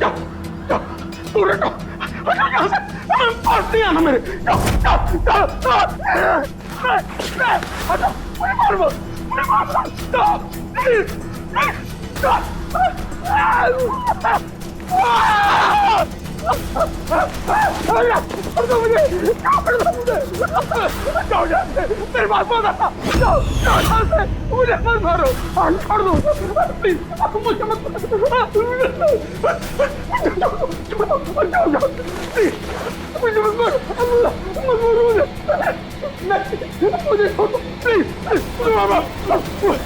जाओ जाओ, दूर हटो, हटो यहाँ से, पास नहीं आना मेरे। जाओ जाओ जाओ जाओ, हटो, मुझे मार दो, मुझे मार दो, जाओ प्लीज, जाओ। मेरे पास मत आना, जाओ जाओ यहाँ से, मुझे मत मारो, छोड़ दो प्लीज, मुझे मत मारो, जाओ जाओ प्लीज, मुझे मत मारो, मत मारो मुझे छोड़ दो प्लीज, छोड़ दो मुझे, मारो मत मुझे।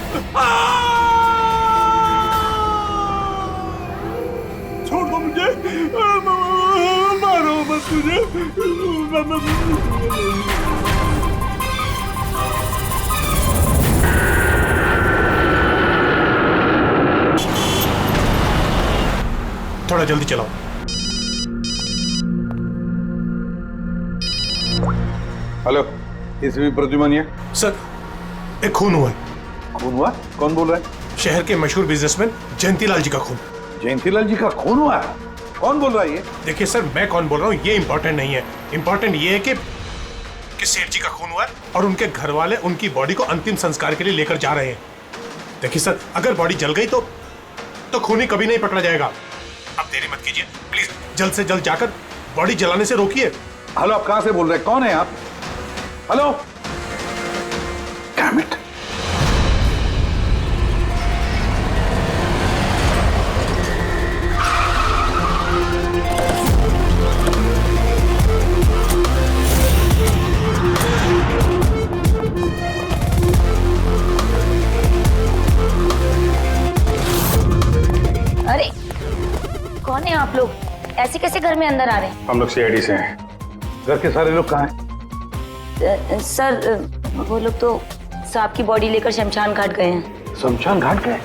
थोड़ा जल्दी चलाओ। हेलो, इसवी प्रद्युमन। सर, एक खून हुआ है। खून हुआ? कौन बोल रहा है? शहर के मशहूर बिजनेसमैन जयंतीलाल जी का खून। जयंतीलाल जी का खून हुआ है? कौन बोल रहा है ये? देखिए सर, मैं कौन बोल रहा हूँ ये इम्पोर्टेंट नहीं है। इम्पोर्टेंट ये है कि सेठ जी का खून हुआ है और उनके घर वाले उनकी बॉडी को अंतिम संस्कार के लिए लेकर जा रहे हैं। देखिए सर, अगर बॉडी जल गई तो खून ही कभी नहीं पकड़ा जाएगा। अब देरी मत कीजिए प्लीज, जल्द से जल्द जाकर बॉडी जलाने से रोकिए। हेलो, आप कहां से बोल रहे हैं? कौन है आप? Hello, damn it. अरे कौन है आप लोग? ऐसे कैसे घर में अंदर आ रहे हैं? हम लोग सीआईडी से हैं। घर के सारे लोग कहाँ हैं? सर वो लोग तो साहब की बॉडी लेकर शमशान घाट गए हैं। शमशान घाट गए?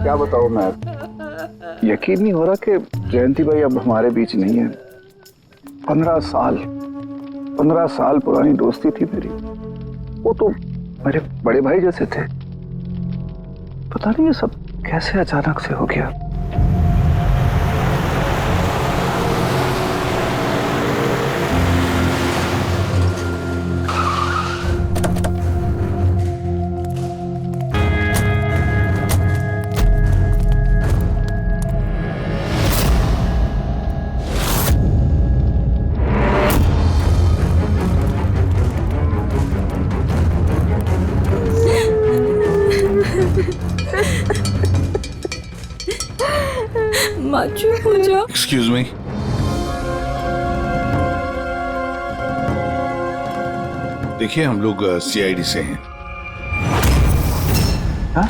क्या बताऊं मैं, यकीन नहीं हो रहा कि जयंती भाई अब हमारे बीच नहीं है। 15 साल पुरानी दोस्ती थी मेरी। वो तो मेरे बड़े भाई जैसे थे। पता नहीं ये सब कैसे अचानक से हो गया। माँ चुप हो जाओ। Excuse me. देखिए, हम लोग सीआईडी से हैं। हाँ?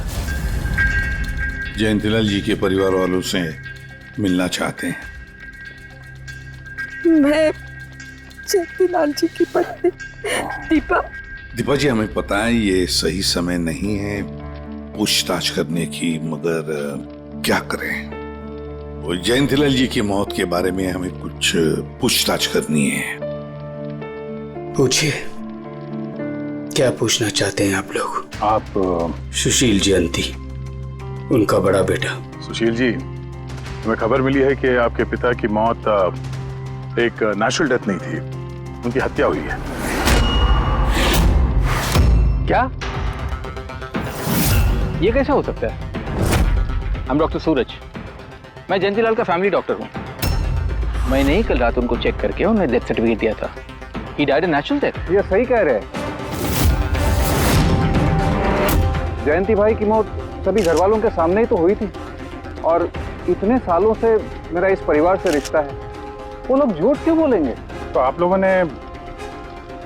जयंतीलाल जी के परिवार वालों से मिलना चाहते हैं। मैं जयंतीलाल जी की पत्नी दीपा। दीपा जी, हमें पता है ये सही समय नहीं है पूछताछ करने की, मगर क्या करें? वो जयंतीलाल जी की मौत के बारे में हमें कुछ पूछताछ करनी है। पूछिए, क्या पूछना चाहते हैं आप लोग? आप सुशील जयंती, उनका बड़ा बेटा। सुशील जी, हमें खबर मिली है कि आपके पिता की मौत एक नेचुरल डेथ नहीं थी, उनकी हत्या हुई है। क्या? ये कैसे हो सकता है? I'm डॉक्टर सूरज, मैं जयंतीलाल का फैमिली डॉक्टर हूँ। मैंने ही कल रात उनको चेक करके उन्हें डेथ सर्टिफिकेट दिया था। He died a natural death। ये सही कह रहे हैं। जयंती भाई की मौत सभी घर वालों के सामने ही तो हुई थी, और इतने सालों से मेरा इस परिवार से रिश्ता है, वो लोग झूठ क्यों बोलेंगे? तो आप लोगों ने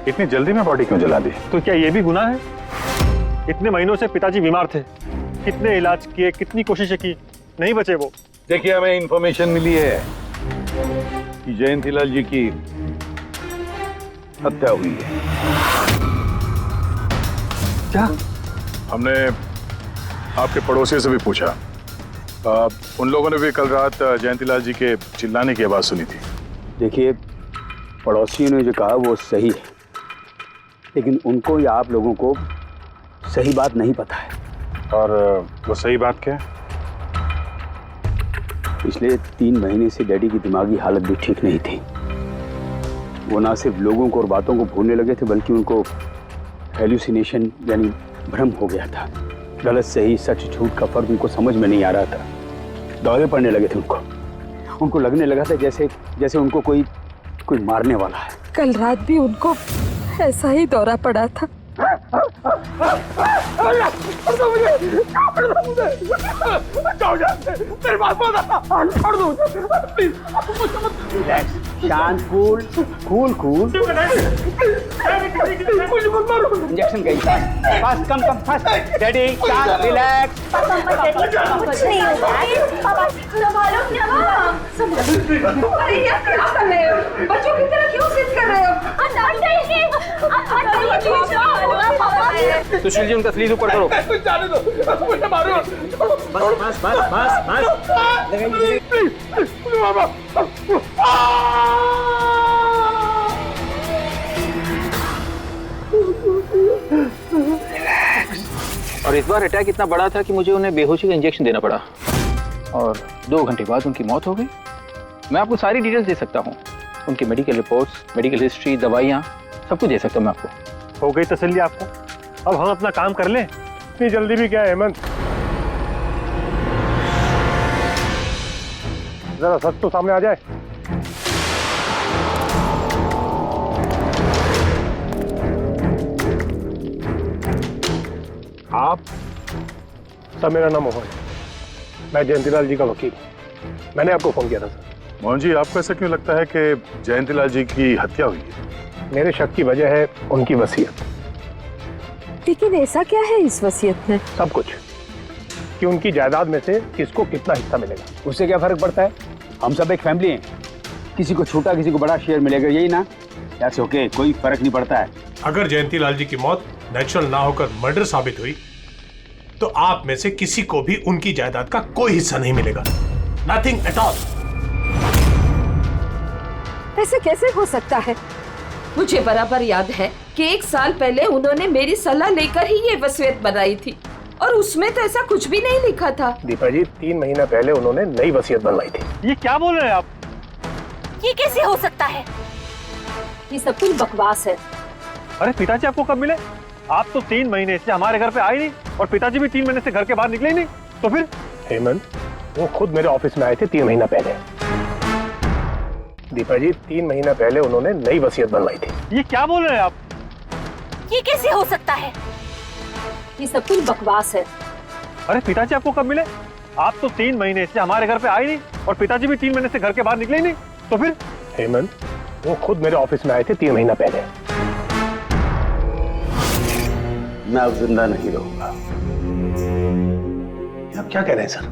इतनी जल्दी में बॉडी क्यों जला दी? तो क्या ये भी गुनाह है? इतने महीनों से पिताजी बीमार थे, कितने इलाज किए, कितनी कोशिशें की, नहीं बचे वो। देखिए, हमें इंफॉर्मेशन मिली है कि जयंतीलाल जी की हत्या हुई है। क्या? हमने आपके पड़ोसी से भी पूछा, उन लोगों ने भी कल रात जयंतीलाल जी के चिल्लाने की आवाज सुनी थी। देखिए, पड़ोसियों ने जो कहा वो सही है, लेकिन उनको या आप लोगों को सही बात नहीं पता है। और वो सही बात क्या है? पिछले 3 महीने से डैडी की दिमागी हालत भी ठीक नहीं थी। वो ना सिर्फ लोगों को और बातों को भूलने लगे थे, बल्कि उनको हेलुसिनेशन यानी भ्रम हो गया था। गलत सही, सच झूठ का फर्क उनको समझ में नहीं आ रहा था। दौरे पड़ने लगे थे उनको लगने लगा था जैसे उनको कोई मारने वाला है। कल रात भी उनको ऐसा ही दौरा पड़ा था। शांत, कूल। इंजेक्शन गई। Fast, come fast. डैडी, शांत, रिलैक्स। कुछ नहीं होगा। बच्चों की तरह क्यों जिद कर रहे हो? सुशील जी, उनका स्लीव ऊपर करो। जाने दो, मुझे मारो। बस। और इस बार अटैक इतना बड़ा था कि मुझे उन्हें बेहोशी का इंजेक्शन देना पड़ा और 2 घंटे बाद उनकी मौत हो गई। मैं आपको सारी डिटेल्स दे सकता हूँ, उनकी मेडिकल रिपोर्ट्स, मेडिकल हिस्ट्री, दवाइयाँ, सब कुछ दे सकता हूँ मैं आपको। हो गई तसल्ली आपको? अब हम अपना काम कर लें। इतनी जल्दी भी क्या है हेमंत? जरा सच तो सामने आ जाए। आप सर, मेरा नाम मोहन है, मैं जयंतीलाल जी का वकील। मैंने आपको फोन किया था सर। मोहन जी, आपको ऐसा क्यों लगता है कि जयंतीलाल जी की हत्या हुई है? मेरे शक की वजह है उनकी वसीयत। लेकिन ऐसा क्या है इस वसीयत में? सब कुछ, कि उनकी जायदाद में से किसको कितना हिस्सा मिलेगा। उससे क्या फर्क पड़ता है? हम सब एक फैमिली हैं, किसी को छोटा किसी को बड़ा शेयर मिलेगा, यही ना? ऐसे ओके, कोई फर्क नहीं पड़ता है। अगर जयंतीलाल जी की मौत नेचुरल ना होकर मर्डर साबित हुई तो आप में से किसी को भी उनकी जायदाद का कोई हिस्सा नहीं मिलेगा। Nothing at all. ऐसे कैसे हो सकता है? मुझे बराबर याद है कि 1 साल पहले उन्होंने मेरी सलाह लेकर ही ये वसीयत बनाई थी और उसमें तो ऐसा कुछ भी नहीं लिखा था। दीपा जी, 3 महीना पहले उन्होंने नई वसीयत बनवाई थी। ये क्या बोल रहे हैं आप? ये कैसे हो सकता है? ये सब कुछ बकवास है। अरे पिताजी आपको कब मिले? आप तो 3 महीने से हमारे घर पे आए नहीं और पिताजी भी 3 महीने से घर के बाहर निकले ही नहीं। तो फिर? हेमंत, वो खुद मेरे ऑफिस में आए थे 3 महीना पहले। दीपा जी, 3 महीना पहले उन्होंने नई वसीयत बनवाई थी। ये क्या बोल रहे हैं आप? ये कैसे हो सकता है? ये सब कुछ बकवास है। अरे पिताजी आपको कब मिले? आप तो 3 महीने से हमारे घर पे आए नहीं और पिताजी भी 3 महीने से घर के बाहर निकले ही नहीं। तो फिर? हेमंत, वो खुद मेरे ऑफिस में आए थे 3 महीना पहले। मैं अब जिंदा नहीं रहूंगा। आप क्या कह रहे हैं सर?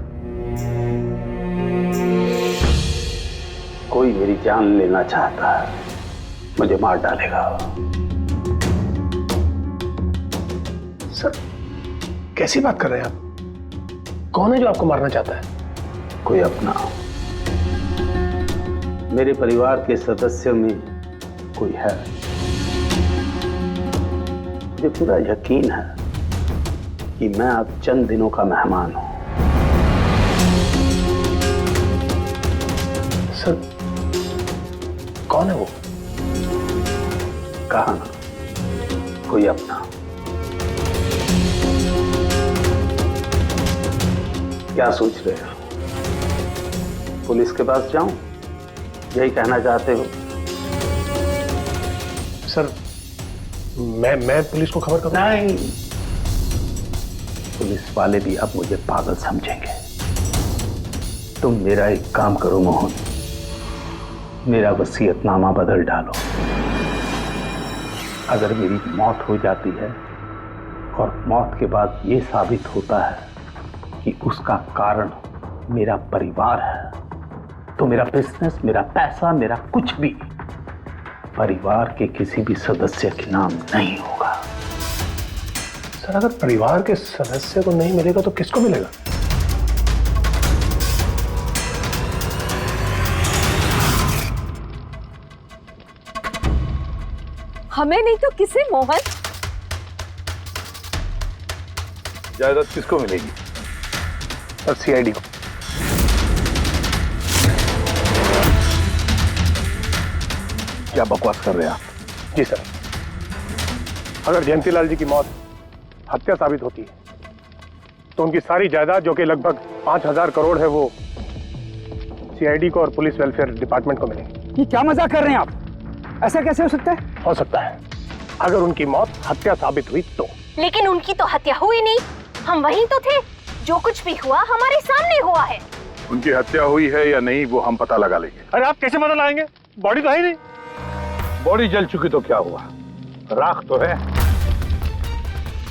कोई मेरी जान लेना चाहता है, मुझे मार डालेगा। सर, कैसी बात कर रहे हैं आप? कौन है जो आपको मारना चाहता है? कोई अपना, मेरे परिवार के सदस्यों में कोई है। मुझे पूरा यकीन है कि मैं अब चंद दिनों का मेहमान हूं। सर, कौन है वो? कहा ना, कोई अपना। क्या सोच रहे हो? पुलिस के पास जाऊं? यही कहना चाहते हो? सर, मैं पुलिस को खबर करूं? नहीं, पुलिस वाले भी अब मुझे पागल समझेंगे। तुम मेरा एक काम करो मोहन, मेरा वसीयतनामा बदल डालो। अगर मेरी मौत हो जाती है और मौत के बाद ये साबित होता है कि उसका कारण मेरा परिवार है, तो मेरा बिजनेस, मेरा पैसा, मेरा कुछ भी परिवार के किसी भी सदस्य के नाम नहीं होगा। सर अगर परिवार के सदस्य को नहीं मिलेगा तो किसको मिलेगा? हमें नहीं तो किसे मोहन? जायदाद किसको मिलेगी? और सीआईडी को। क्या बकवास कर रहे हैं आप? जी सर, अगर जयंतीलाल जी की मौत हत्या साबित होती है तो उनकी सारी जायदाद जो कि लगभग 5,000 करोड़ है वो सीआईडी को और पुलिस वेलफेयर डिपार्टमेंट को मिलेगी। ये क्या मजाक कर रहे हैं आप? ऐसा कैसे हो सकता है? हो सकता है अगर उनकी मौत हत्या साबित हुई तो। लेकिन उनकी तो हत्या हुई नहीं, हम वहीं तो थे, जो कुछ भी हुआ हमारे सामने हुआ है। उनकी हत्या हुई है या नहीं वो हम पता लगा लेंगे। अरे आप कैसे पता लगाएंगे? बॉडी तो है ही नहीं। बॉडी जल चुकी तो क्या हुआ, राख तो है।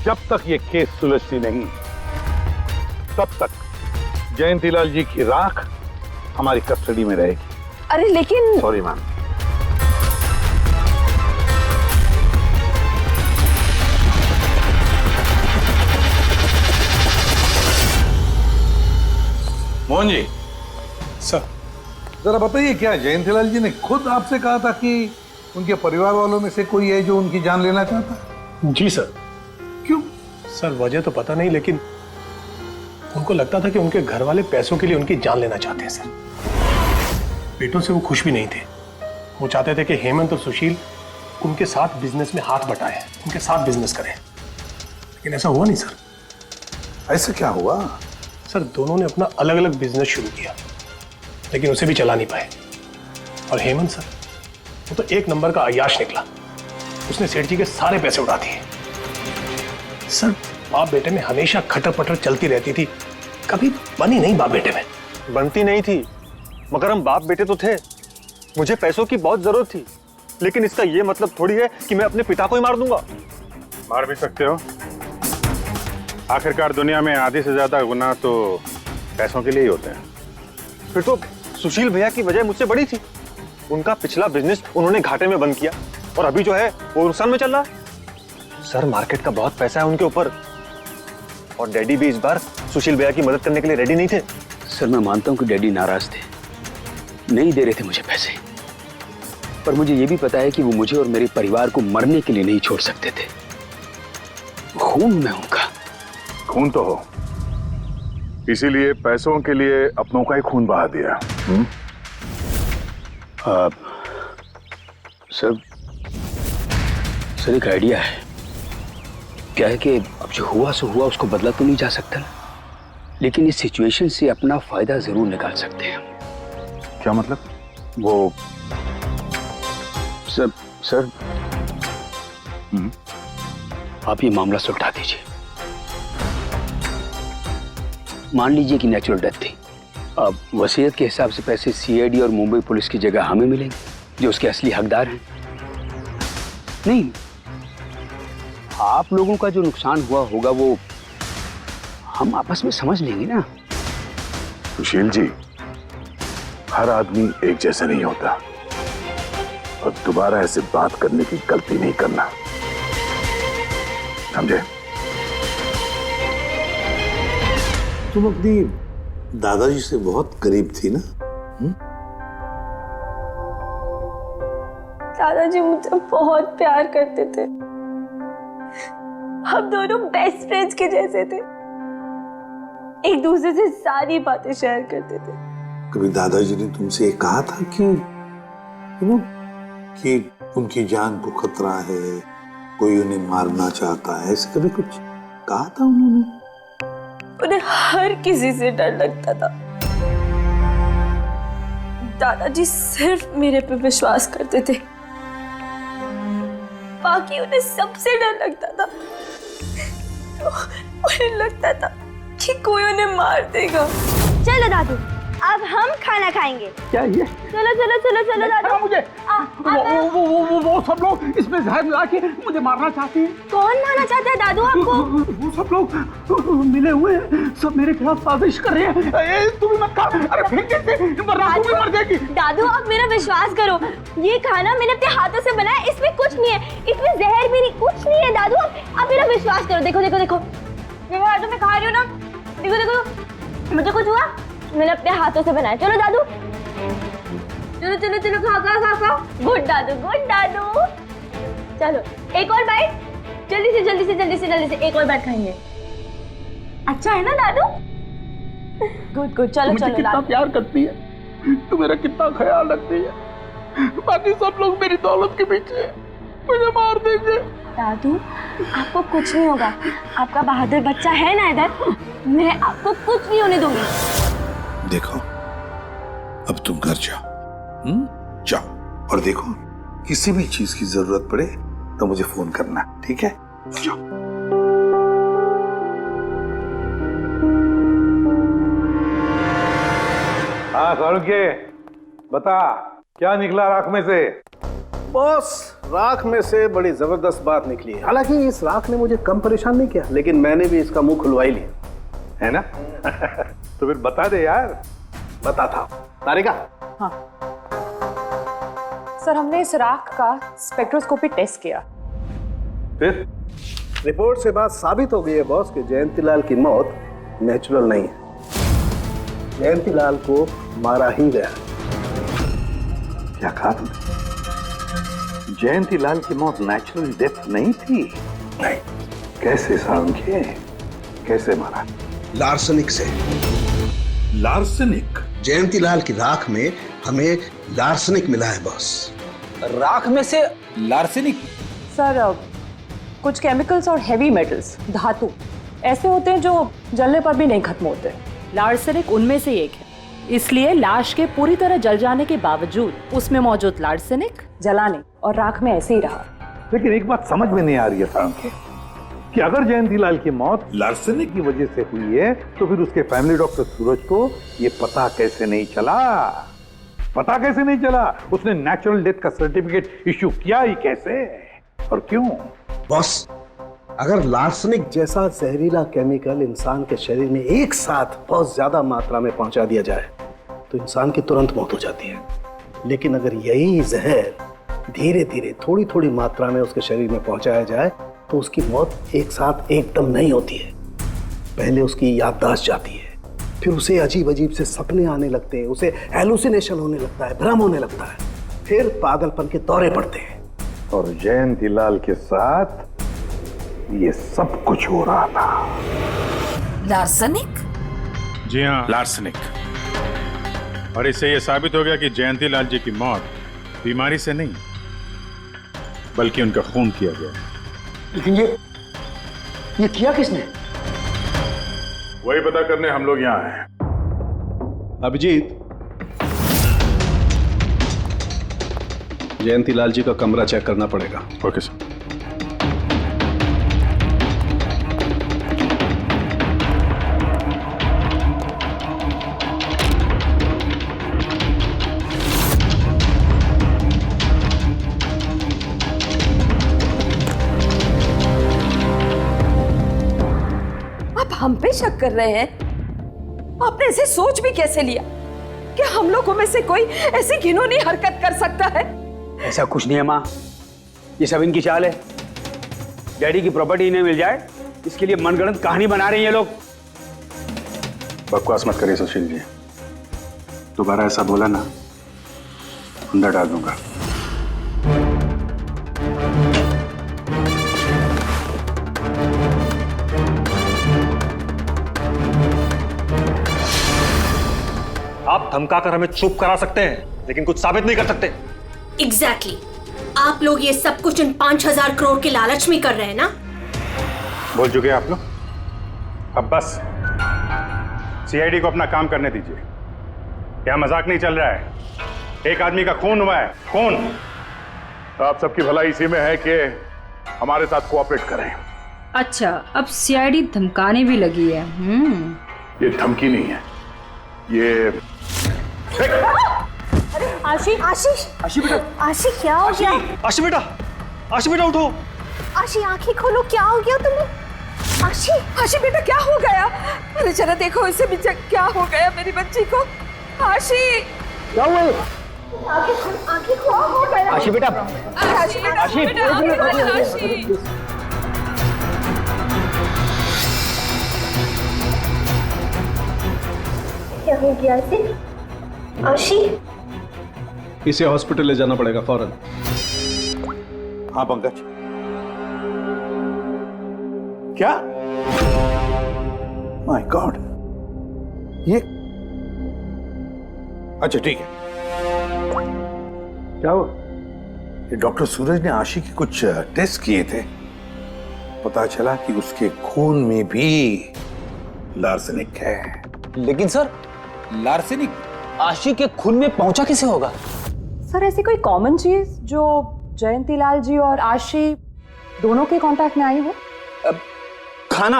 जब तक ये केस सुलझती नहीं तब तक जयंतीलाल जी की राख हमारी कस्टडी में रहेगी। अरे लेकिन sorry ma'am. Mohan ji, sir जरा बताइए, क्या जयंतीलाल जी ने खुद आपसे कहा था कि उनके परिवार वालों में से कोई है जो उनकी जान लेना चाहता है? जी सर। क्यों? सर वजह तो पता नहीं, लेकिन उनको लगता था कि उनके घर वाले पैसों के लिए उनकी जान लेना चाहते हैं सर। बेटों से वो खुश भी नहीं थे। वो चाहते थे कि हेमंत और सुशील उनके साथ बिजनेस में हाथ बटाएं, उनके साथ बिजनेस करें, लेकिन ऐसा हुआ नहीं सर। ऐसा क्या हुआ? सर दोनों ने अपना अलग अलग बिजनेस शुरू किया, लेकिन उसे भी चला नहीं पाए। और हेमंत सर वो तो एक नंबर का अय्याश निकला। उसने सेठ जी के सारे पैसे उड़ा दिए। सर बाप बेटे में हमेशा खटर पटर चलती रहती थी, कभी बनी नहीं बाप बेटे में। बनती नहीं थी, मगर हम बाप बेटे तो थे। मुझे पैसों की बहुत जरूरत थी, लेकिन इसका ये मतलब थोड़ी है कि मैं अपने पिता को ही मार दूंगा। मार भी सकते हो। आखिरकार दुनिया में आधे से ज्यादा गुनाह तो पैसों के लिए ही होते हैं। फिर तो सुशील भैया की वजह मुझसे बड़ी थी। उनका पिछला बिजनेस उन्होंने घाटे में बंद किया और अभी जो है वो नुकसान में चल रहा है। सर मार्केट का बहुत पैसा है उनके ऊपर, और डैडी भी इस बार सुशील भैया की मदद करने के लिए रेडी नहीं थे। सर मैं मानता हूं कि डैडी नाराज थे, नहीं दे रहे थे मुझे पैसे, पर मुझे ये भी पता है कि वो मुझे और मेरे परिवार को मरने के लिए नहीं छोड़ सकते थे। खून में उनका। खून तो हो, इसीलिए पैसों के लिए अपनों का ही खून बहा दिया। सर एक आइडिया है। क्या है कि अब जो हुआ सो हुआ, उसको बदला तो नहीं जा सकता ना, लेकिन इस सिचुएशन से अपना फायदा जरूर निकाल सकते हैं। क्या मतलब? वो सर आप ये मामला सुलझा दीजिए। मान लीजिए कि नेचुरल डेथ थी, अब वसीयत के हिसाब से पैसे सीआईडी और मुंबई पुलिस की जगह हमें मिलेंगे, जो उसके असली हकदार हैं। नहीं, आप लोगों का जो नुकसान हुआ होगा वो हम आपस में समझ लेंगे ना। सुशील जी, हर आदमी एक जैसा नहीं होता, और दोबारा ऐसे बात करने की गलती नहीं करना, समझे? तुम अपनी दादाजी से बहुत करीब थी ना? दादाजी मुझे बहुत प्यार करते थे, हम दोनों बेस्ट फ्रेंड्स के जैसे थे, एक दूसरे से सारी बातें शेयर करते थे। कभी दादाजी ने तुमसे कहा था कि उनकी जान को खतरा है, कोई उन्हें मारना चाहता है, ऐसे कभी कुछ कहा था उन्होंने? उन्हें हर किसी से डर लगता था। दादाजी सिर्फ मेरे पे विश्वास करते थे, बाकी उन्हें सबसे डर लगता था। तो उन्हें लगता था कि कोई उन्हें मार देगा। चलो दादू, अब हम खाना खाएंगे। क्या ये? चलो चलो चलो चलो दादू। मुझे सब लोग इसमें जहर मिला के मुझे मारना चाहते हैं। कौन मारना चाहता है दादू आपको? वो सब लोग मिले हुए हैं, सब मेरे खिलाफ साजिश कर रहे हैं। तू भी मत खा, अरे फेंक दे, वरना तू भी मर जाएगी। दादू आप मेरा विश्वास करो, ये खाना मैंने अपने हाथों से बनाया, इसमें कुछ नहीं है, इसमें जहर भी नहीं, कुछ नहीं है दादू। आप मेरा विश्वास करो। देखो देखो देखो, मेरे हाथों में खा रही हूँ ना, देखो देखो, मुझे कुछ हुआ, मैंने अपने हाथों से बनाया। चलो दादू, चलो चलो चलो, खाओ खाओ खाओ खाओ। गुड दादू, गुड दादू। चलो एक और बाइट, जल्दी से जल्दी से जल्दी से जल्दी से एक और बाइट खाएंगे। अच्छा है ना दादू? गुड गुड, चलो चलो। कितना प्यार करती है, तू मेरा कितना ख्याल रखती है, बाकी सब लोग मेरी दौलत के पीछे मुझे मार देंगे। दादू आपको कुछ नहीं होगा, आपका बहादुर बच्चा है ना इधर, मैं आपको कुछ नहीं होने दूंगी। देखो अब तुम घर जाओ, जाओ, और देखो किसी भी चीज की जरूरत पड़े तो मुझे फोन करना, ठीक है? जाओ। हाँ सारुके, बता क्या निकला राख में से? बॉस, राख में से बड़ी जबरदस्त बात निकली है। हालांकि इस राख ने मुझे कम परेशान नहीं किया, लेकिन मैंने भी इसका मुंह खुलवा ही लिया, है ना? तो फिर बता दे यार। बताता हूं। तारिका। हाँ सर, हमने इस राख का स्पेक्ट्रोस्कोपी टेस्ट किया। फिर रिपोर्ट से बात साबित हो गई है बॉस कि जयंतीलाल की मौत नेचुरल नहीं है, जयंतीलाल को मारा ही गया। क्या कहा तुमने? जयंतीलाल की मौत नेचुरल डेथ नहीं थी? नहीं। कैसे सारुके, कैसे मारा? लार्सनिक से। लार्सनिक? जयंतीलाल की राख में हमें लार्सनिक मिला है बॉस। राख में से लार्सनिक? सर कुछ केमिकल्स और हेवी मेटल्स, धातु ऐसे होते हैं जो जलने पर भी नहीं खत्म होते। लार्सेनिक उनमें से एक है, इसलिए लाश के पूरी तरह जल जाने के बावजूद उसमें मौजूद लार्सेनिक जलाने और राख में ऐसे ही रहा। लेकिन एक बात समझ में नहीं आ रही है सारुके, कि अगर जयंतीलाल की मौत लार्सेनिक की वजह से हुई है तो फिर उसके फैमिली डॉक्टर सूरज को ये पता कैसे नहीं चला? पता कैसे नहीं चला? उसने नेचुरल डेथ का सर्टिफिकेट इश्यू किया ही कैसे और क्यों? बॉस, अगर लार्सनिक जैसा जहरीला केमिकल इंसान के शरीर में एक साथ बहुत ज्यादा मात्रा में पहुंचा दिया जाए तो इंसान की तुरंत मौत हो जाती है, लेकिन अगर यही जहर धीरे धीरे थोड़ी थोड़ी मात्रा में उसके शरीर में पहुंचाया जाए तो उसकी मौत एक साथ एकदम नहीं होती है। पहले उसकी याददाश्त जाती है, फिर उसे अजीब अजीब से सपने आने लगते हैं, उसे हेलुसिनेशन होने लगता है, भ्रम होने लगता है, फिर पागलपन के दौरे पड़ते हैं। और जयंतीलाल के साथ ये सब कुछ हो रहा था। लार्सनिक? जी हाँ, लार्सनिक। और इससे यह साबित हो गया कि जयंतीलाल जी की मौत बीमारी से नहीं बल्कि उनका खून किया गया। लेकिन ये किया किसने? वही पता करने हम लोग यहाँ हैं। अभिजीत, जयंतीलाल जी का कमरा चेक करना पड़ेगा। Okay sir. हम पे शक कर रहे हैं? आपने ऐसे सोच भी कैसे लिया कि हम लोगों में से कोई ऐसी घिनौनी हरकत कर सकता है? ऐसा कुछ नहीं है माँ, ये सब इनकी चाल है। डैडी की प्रॉपर्टी इन्हें मिल जाए इसके लिए मनगढ़ंत कहानी बना रहे हैं ये लोग। बकवास मत करिए सुशील जी, दोबारा ऐसा बोला ना अंदर डाल दूंगा। आप धमकाकर हमें चुप करा सकते हैं लेकिन कुछ साबित नहीं कर सकते। एग्जैक्टली। आप लोग ये सब कुछ इन 5,000 करोड़ के लालच में कर रहे हैं ना? बोल चुके आप लोग, अब बस सीआईडी को अपना काम करने दीजिए। क्या मजाक नहीं चल रहा है? एक आदमी का खून हुआ है, खून। आप सबकी भलाई इसी में है कि हमारे साथ कोऑपरेट करें। अच्छा, अब सीआईडी धमकाने भी लगी है। ये धमकी नहीं है, ये आशी, आशीष, आशी बेटा, आशी क्या हो गया? आशी बेटा, आशी बेटा उठो। आशी आंखें खोलो, क्या हो गया तुम्हें? आशी, आशी बेटा क्या हो गया? अरे जरा देखो इसे भी, क्या हो गया मेरी बच्ची को? आशी क्या हुआ? आंखें खोलो, हो गया। आशी बेटा, आशी बेटा, आशी, बेटा, आंखें खोलो, आशी। क्या हो गया इसे? आशी, इसे हॉस्पिटल ले जाना पड़ेगा फौरन। हाँ पंकज, क्या? माय गॉड, ये अच्छा ठीक है। क्या हुआ? ये डॉक्टर सूरज ने आशी के कुछ टेस्ट किए थे, पता चला कि उसके खून में भी लार्सेनिक है। लेकिन सर, लार्सेनिक आशी के खून में पहुंचा कैसे होगा? सर ऐसी कोई कॉमन चीज जो जयंतीलाल जी और आशी दोनों के कांटेक्ट में आई हो? खाना।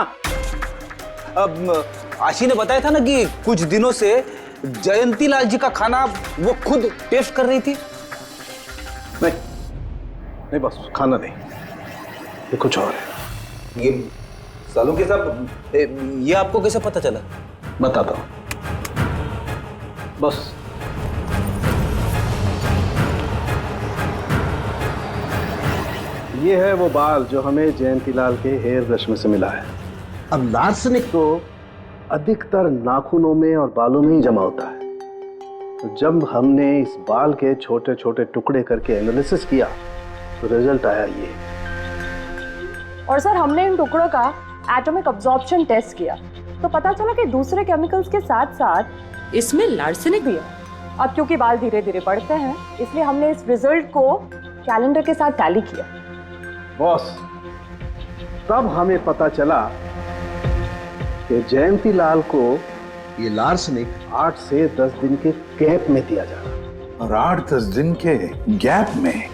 अब आशी ने बताया था ना कि कुछ दिनों से जयंतीलाल जी का खाना वो खुद टेस्ट कर रही थी। नहीं बस खाना नहीं, ये कुछ और है। ये सालों के साथ ये आपको कैसे पता चला? बताता हूं, बस ये है वो बाल जो हमें जयंतीलाल के हेयर ब्रश में से मिला है। अब लार्सेनिक तो अधिकतर नाखूनों में और बालों में ही जमा होता है। तो जब हमने इस बाल के छोटे छोटे टुकड़े करके एनालिसिस किया तो रिजल्ट आया ये। और सर हमने इन टुकड़ों का एटॉमिक अब्जॉर्प्शन टेस्ट किया तो पता चला कि दूसरे केमिकल्स के साथ साथ इसमें लार्सेनिक भी है। अब क्योंकि बाल धीरे धीरे बढ़ते हैं इसलिए हमने इस रिजल्ट को कैलेंडर के साथ टैली किया। बॉस, तब हमें पता चला कि जयंतीलाल को ये लार्सेनिक 8 से 10 दिन के गैप में दिया जा रहा। और 8-10 दिन के गैप में?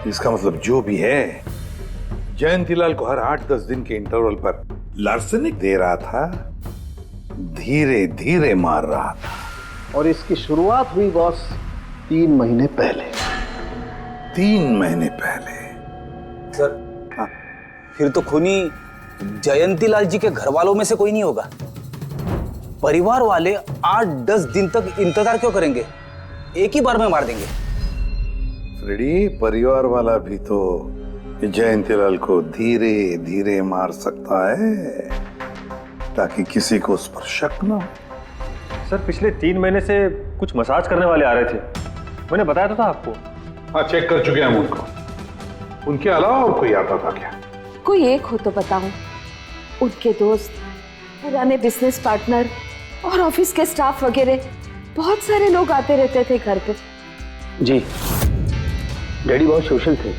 इसका मतलब जो भी है, जयंतीलाल को हर 8-10 दिन के इंटरवल पर लार्सेनिक दे रहा था, धीरे धीरे मार रहा था। और इसकी शुरुआत हुई बॉस 3 महीने पहले। 3 महीने पहले? सर, हाँ, फिर तो खूनी जयंतीलाल जी के घर वालों में से कोई नहीं होगा। परिवार वाले 8-10 दिन तक इंतजार क्यों करेंगे? एक ही बार में मार देंगे। फ्रेडी, परिवार वाला भी तो जयंतीलाल को धीरे धीरे मार सकता है ताकि किसी को उस पर शक न हो। सर, पिछले 3 महीने से कुछ मसाज करने वाले आ रहे थे, मैंने बताया तो था आपको। हाँ, चेक कर चुके हैं हम उनको। उनके अलावा और कोई आता था क्या? कोई एक हो तो बताओ। उनके दोस्त, पुराने बिजनेस पार्टनर और ऑफिस के स्टाफ वगैरह बहुत सारे लोग आते रहते थे घर पे। जी, डैडी बहुत सोशल थे।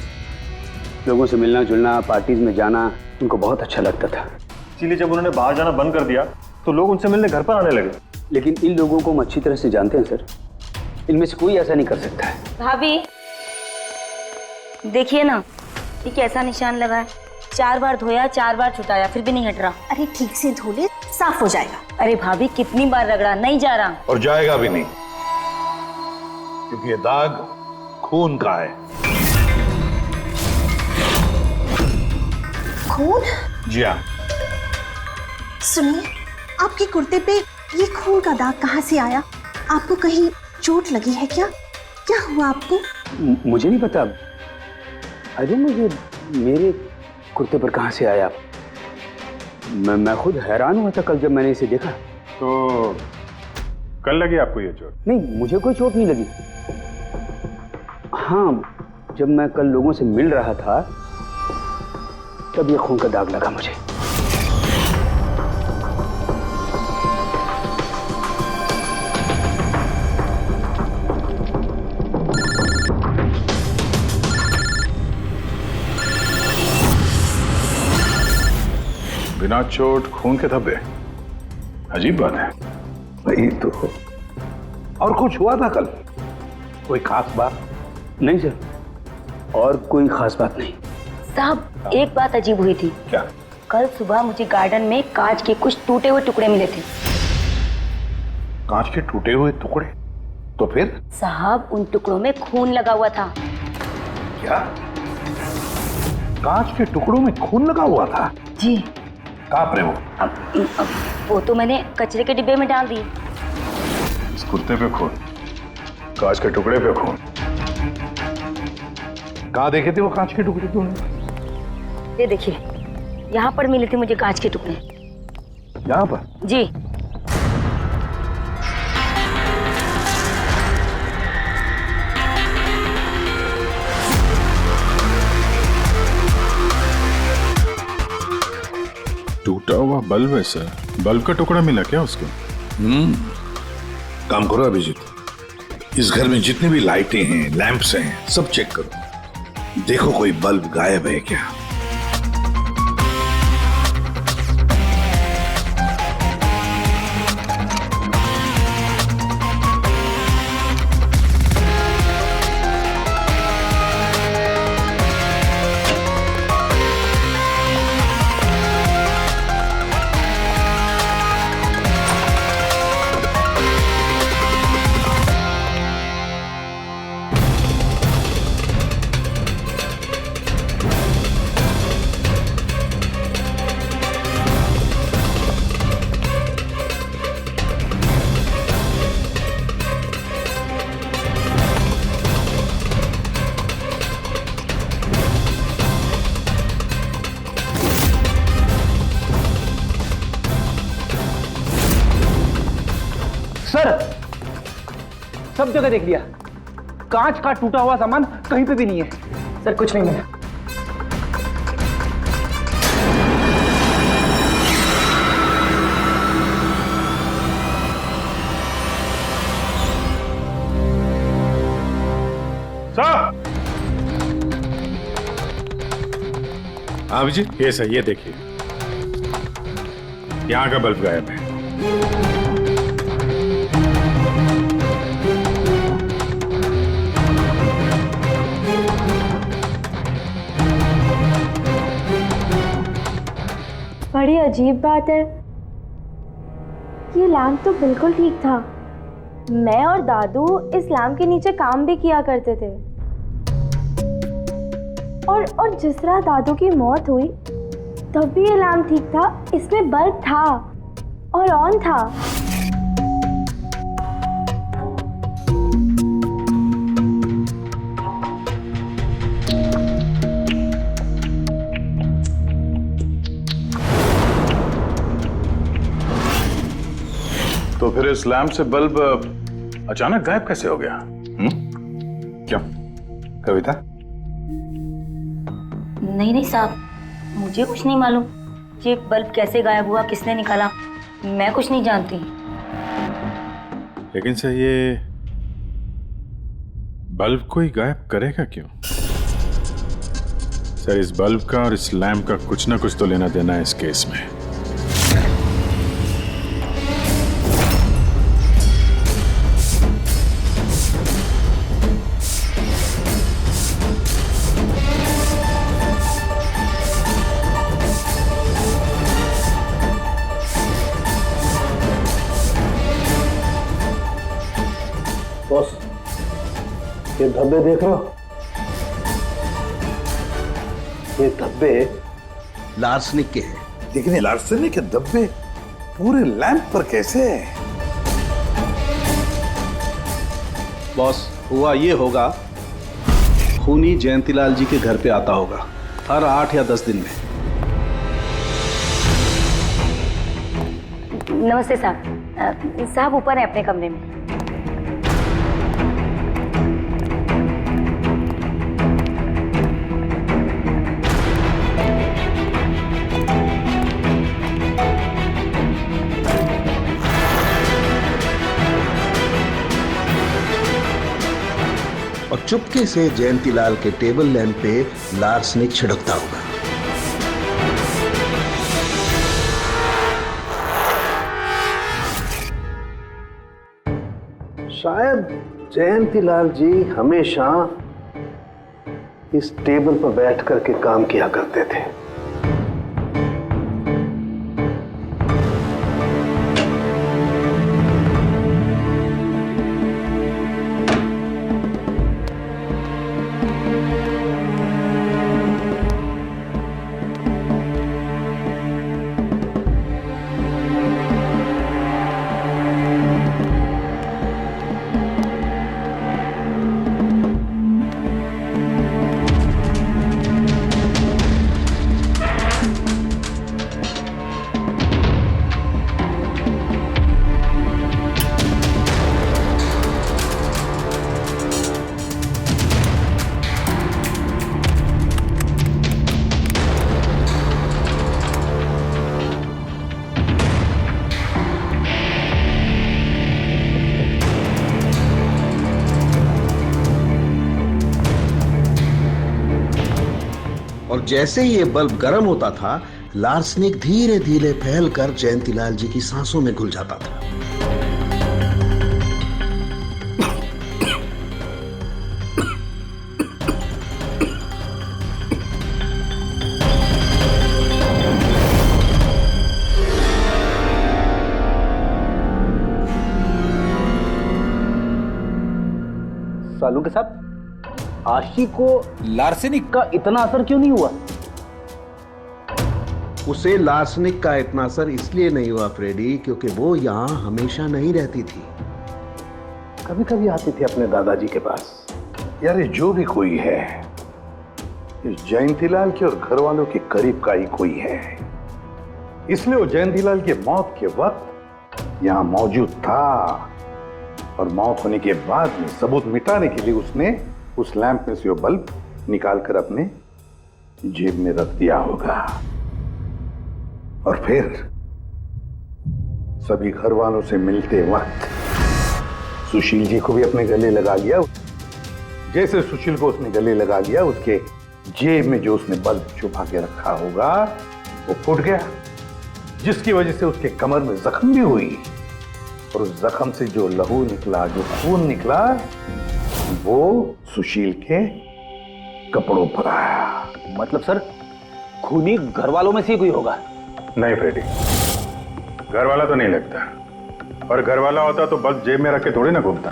लोगों से मिलना जुलना, पार्टीज में जाना उनको बहुत अच्छा लगता था। इसीलिए जब उन्होंने बाहर जाना बंद कर दिया तो लोग उनसे मिलने घर पर आने लगे। लेकिन इन लोगों को हम अच्छी तरह से जानते हैं सर, इनमें से कोई ऐसा नहीं कर सकता है। भाभी देखिए ना, ये कैसा निशान लगा है। 4 बार धोया, 4 बार छुटाया, फिर भी नहीं हट रहा। अरे ठीक से धो ले, साफ हो जाएगा। अरे भाभी कितनी बार रगड़ा, नहीं जा रहा। और जाएगा भी नहीं, क्योंकि ये दाग खून का है। खून? जी हाँ। सुनिए, आपके कुर्ते पे ये खून का दाग कहाँ से आया? आपको कहीं चोट लगी है क्या? क्या हुआ आपको? मुझे नहीं पता। अरे मुझे मेरे कुर्ते पर कहाँ से आया? मैं खुद हैरान हुआ था कल जब मैंने इसे देखा। तो कल लगी आपको ये चोट? नहीं, मुझे कोई चोट नहीं लगी। हाँ, जब मैं कल लोगों से मिल रहा था तब ये खून का दाग लगा मुझे। बिना चोट खून के धब्बे, अजीब बात है। वही तो। और कुछ हुआ था कल? कोई खास बात? नहीं सर, और कोई खास बात नहीं। साहब, एक बात अजीब हुई थी। क्या? कल सुबह मुझे गार्डन में कांच के कुछ टूटे हुए टुकड़े मिले थे। कांच के टूटे हुए टुकड़े? तो फिर? साहब, उन टुकड़ों में खून लगा हुआ था। क्या? कांच के टुकड़ों में खून लगा हुआ था? जी। कहाँ पर है वो? वो तो मैंने कचरे के डिब्बे में डाल दी। इस कुर्ते पे खून, कांच के टुकड़े पे खून। कहाँ देखे थे वो कांच के टुकड़े तुमने? ये देखिए, यहाँ पर मिले थे मुझे कांच के टुकड़े। यहाँ पर? जी। टूटा हुआ बल्ब है सर। बल्ब का टुकड़ा मिला क्या उसको? काम करो अभिजीत, इस घर में जितनी भी लाइटें हैं, लैंप्स हैं, सब चेक करो, देखो कोई बल्ब गायब है क्या। सर, सब जगह देख लिया, कांच का टूटा हुआ सामान कहीं पे भी नहीं है। सर कुछ नहीं मिला। सर! हाँ जी, ये सही, ये देखिए, यहाँ का बल्ब गायब है। बड़ी अजीब बात है, ये लैम्प तो बिल्कुल ठीक था। मैं और दादू इस लैम्प के नीचे काम भी किया करते थे, और जिस तरह दादू की मौत हुई तब भी ये लैम्प ठीक था, इसमें बल्ब था और ऑन था। तो फिर इस लैंप से बल्ब अचानक गायब कैसे हो गया? क्यों कविता? नहीं साहब, मुझे कुछ नहीं मालूम ये बल्ब कैसे गायब हुआ, किसने निकाला, मैं कुछ नहीं जानती। लेकिन सर, ये बल्ब कोई गायब करेगा क्यों? सर, इस बल्ब का और इस लैंप का कुछ ना कुछ तो लेना देना है इस केस में। बॉस, ये धब्बे देख रहे हो? ये धब्बे लार्सनिक के हैं। लेकिन ये लार्सनिक के धब्बे पूरे लैंप पर कैसे है? बॉस, हुआ ये होगा, खूनी जयंतीलाल जी के घर पे आता होगा हर 8 या 10 दिन में। नमस्ते साहब। साहब ऊपर है अपने कमरे में। और चुपके से जयंतीलाल के टेबल लैंप पे लार्सनिक छिड़कता होगा। शायद जयंतीलाल जी हमेशा इस टेबल पर बैठ करके काम किया करते थे। और जैसे ही ये बल्ब गर्म होता था, लार्सनिक धीरे धीरे फैलकर जयंतीलाल जी की सांसों में घुल जाता था। सालू के साथ आशी को लार्सेनिक का इतना असर क्यों नहीं हुआ? उसे लार्सनिक का इतना असर इसलिए नहीं हुआ फ्रेडी, क्योंकि वो यहाँ हमेशा नहीं रहती थी। कभी कभी आती थी अपने दादाजी के पास। यार ये जो भी कोई है, इस जयंतीलाल के और घर वालों के करीब का ही कोई है, इसलिए वो जयंतीलाल के मौत के वक्त यहाँ मौजूद था, और मौत होने के बाद में सबूत मिटाने के लिए उसने उस लैंप में से वो बल्ब निकालकर अपने जेब में रख दिया होगा, और फिर सभी घर वालों से मिलते वक्त सुशील जी को भी अपने गले लगा लिया। जैसे सुशील को उसने गले लगा लिया, उसके जेब में जो उसने बल्ब छुपा के रखा होगा वो फूट गया, जिसकी वजह से उसके कमर में जख्म भी हुई, और उस जख्म से जो लहू निकला, जो खून निकला, वो सुशील के कपड़ों पर आया। मतलब सर, खूनी घर वालों में से कोई होगा? नहीं फ्रेडी, घर वाला तो नहीं लगता, और घर वाला होता तो बल्ब जेब में रख के थोड़ी ना घूमता।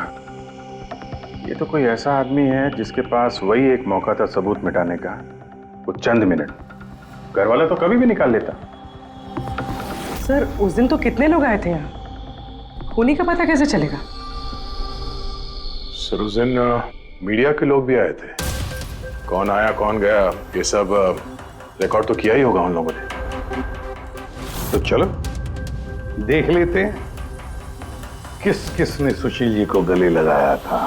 ये तो कोई ऐसा आदमी है जिसके पास वही एक मौका था सबूत मिटाने का, वो चंद मिनट। घर वाला तो कभी भी निकाल लेता। सर उस दिन तो कितने लोग आए थे यहाँ, खूनी का पता कैसे चलेगा? सर उस दिन मीडिया के लोग भी आए थे, कौन आया कौन गया ये सब रिकॉर्ड तो किया ही होगा उन लोगों ने। तो चलो देख लेते हैं किस किस ने सुशील जी को गले लगाया था।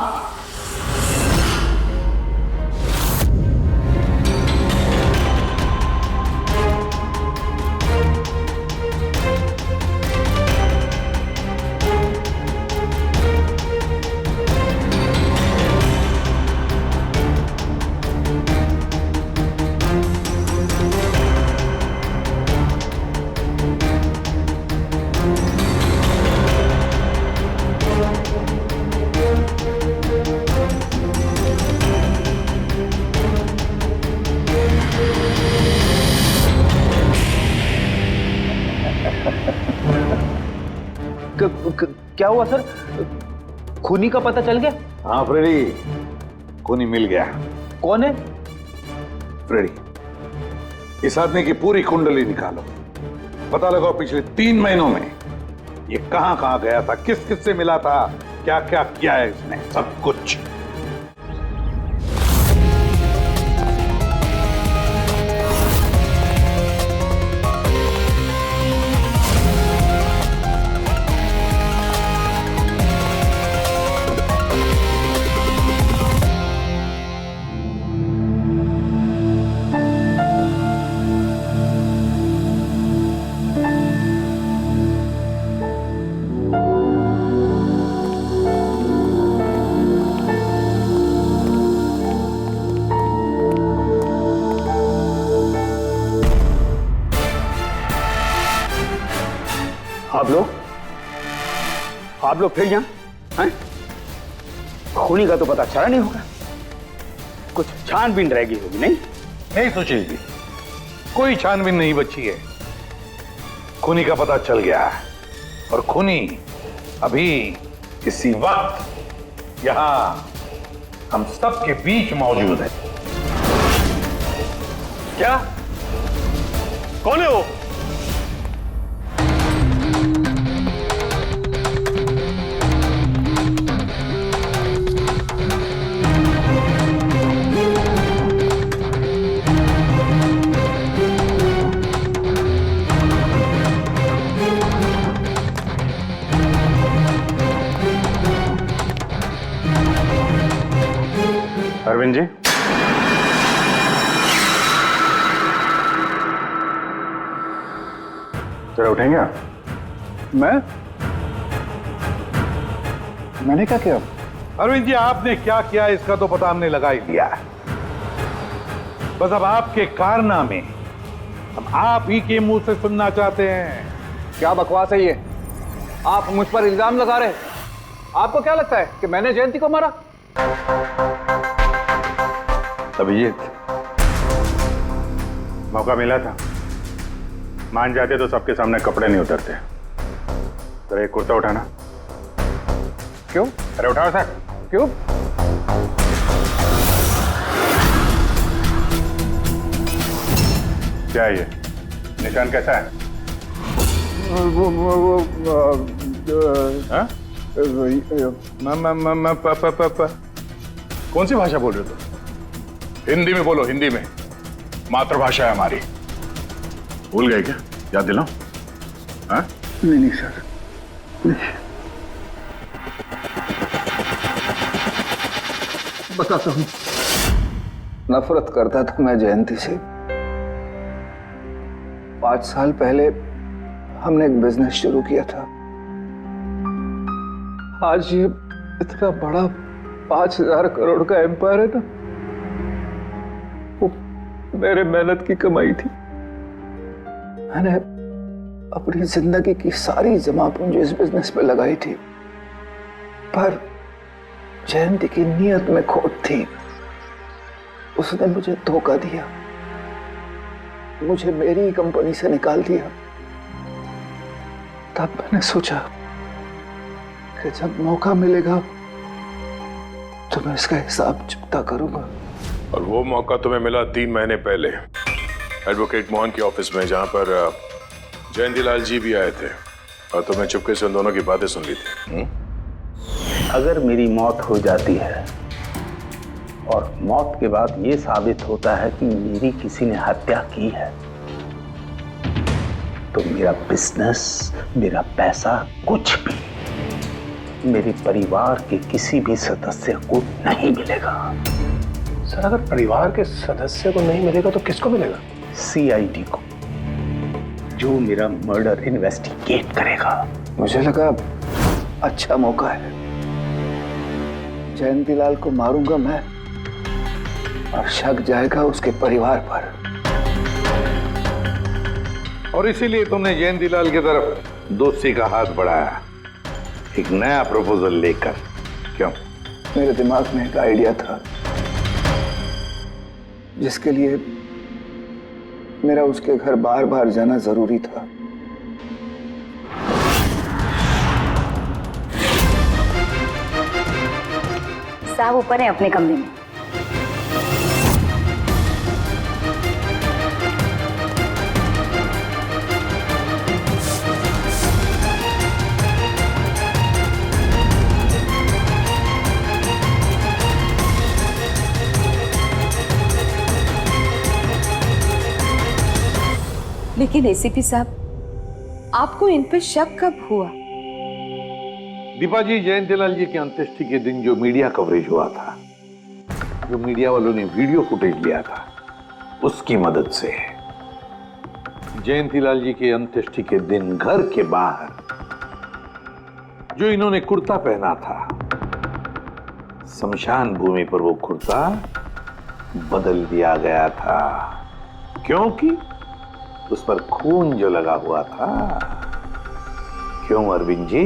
क्या हुआ सर, खूनी का पता चल गया? हाँ फ्रेडी, खूनी मिल गया। कौन है? फ्रेडी, इस आदमी की पूरी कुंडली निकालो, पता लगाओ पिछले 3 महीनों में ये कहां कहां गया था, किस किस से मिला था, क्या क्या किया है इसने, सब कुछ। आप लोग फिर यहाँ हैं? खूनी का तो पता चला नहीं होगा, कुछ छानबीन रहेगी होगी। नहीं सुशील जी, कोई छानबीन नहीं बची है, खूनी का पता चल गया है, और खूनी अभी इसी वक्त यहां हम सब के बीच मौजूद है। क्या? कौन है वो? अरविंद जी, जरा उठेंगे आप? मैंने क्या किया? अरविंद जी, आपने क्या किया इसका तो पता हमने लगा ही लिया। बस अब आपके कारनामे हम आप ही के मुंह से सुनना चाहते हैं। क्या बकवास है ये? आप मुझ पर इल्जाम लगा रहे हैं। आपको क्या लगता है कि मैंने जयंती को मारा? अभिजीत, मौका मिला था, मान जाते तो सबके सामने कपड़े नहीं उतरते। तेरा एक कुर्ता उठाना। क्यों? अरे उठाओ सर। क्यों? क्या है ये? निशान कैसा है? हाँ? कौन सी भाषा बोल रहे हो तुम? हिंदी में बोलो, हिंदी में। मातृभाषा है हमारी। भूल गए क्या? याद दिलाओ। हाँ? नहीं सर, बताता हूँ। नफरत करता था मैं जयंती से। 5 साल पहले हमने एक बिजनेस शुरू किया था। आज ये इतना बड़ा 5,000 करोड़ का एम्पायर है ना, वो मेरे मेहनत की कमाई थी। मैंने अपनी जिंदगी की सारी जमा पूंजी इस बिजनेस पे लगाई थी, पर जयंती की नीयत में खोट थी। उसने मुझे धोखा दिया, मुझे मेरी कंपनी से निकाल दिया। तब मैंने सोचा कि जब मौका मिलेगा तो मैं इसका हिसाब चुकता करूंगा। और वो मौका तुम्हें मिला 3 महीने पहले एडवोकेट मोहन के ऑफिस में, जहां पर जयंतीलाल जी भी आए थे और तुमने चुपके से उन दोनों की बातें सुन ली थी। अगर मेरी मौत हो जाती है और मौत के बाद ये साबित होता है कि मेरी किसी ने हत्या की है, तो मेरा बिजनेस, मेरा पैसा, कुछ भी मेरे परिवार के किसी भी सदस्य को नहीं मिलेगा। सर, अगर परिवार के सदस्य को नहीं मिलेगा तो किसको मिलेगा? CID को, जो मेरा मर्डर इन्वेस्टिगेट करेगा। मुझे लगा अच्छा मौका है। जयंतीलाल को मारूंगा मैं और शक जाएगा उसके परिवार पर। और इसीलिए तुमने जयंतीलाल की तरफ दोस्ती का हाथ बढ़ाया, एक नया प्रपोजल लेकर। क्यों? मेरे दिमाग में एक आइडिया था जिसके लिए मेरा उसके घर बार बार जाना जरूरी था। साहब ऊपर है अपने कमरे में। लेकिन ACP साहब, आपको इन पे शक कब हुआ? दीपा जी, जयंतीलाल जी की अंत्येष्टि के दिन जो मीडिया कवरेज हुआ था, जो मीडिया वालों ने वीडियो फुटेज लिया था, उसकी मदद से जयंतीलाल जी के अंत्येष्टि के दिन घर के बाहर जो इन्होंने कुर्ता पहना था, शमशान भूमि पर वो कुर्ता बदल दिया गया था, क्योंकि उस पर खून जो लगा हुआ था। क्यों अरविंद जी?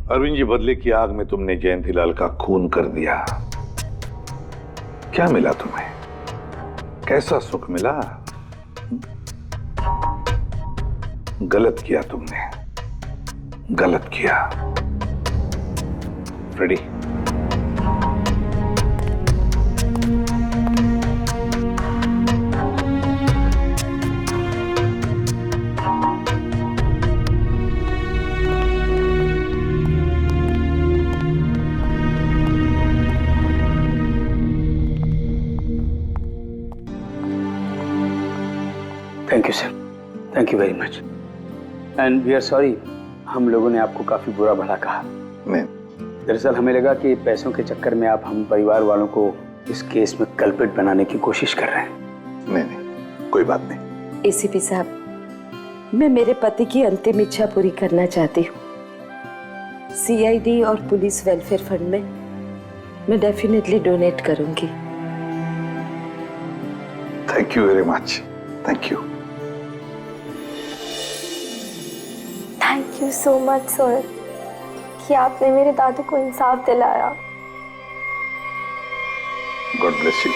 अरविंद जी, बदले की आग में तुमने जयंतीलाल का खून कर दिया। क्या मिला तुम्हें? कैसा सुख मिला? गलत किया तुमने, गलत किया। Freddie, thank you sir, thank you very much, and we are sorry हम लोगों ने आपको काफी बुरा भला कहा। दरअसल हमें लगा कि पैसों के चक्कर में आप हम परिवार वालों को इस केस में कल्प्रिट बनाने की कोशिश कर रहे हैं। नहीं, कोई बात नहीं। ACP साहब, मैं मेरे पति की अंतिम इच्छा पूरी करना चाहती हूँ। सीआईडी और पुलिस वेलफेयर फंड में मैं डेफिनेटली डोनेट करूंगी। Thank you very much, thank you. Thank you so much sir कि आपने मेरे दादू को इंसाफ दिलाया। God bless you.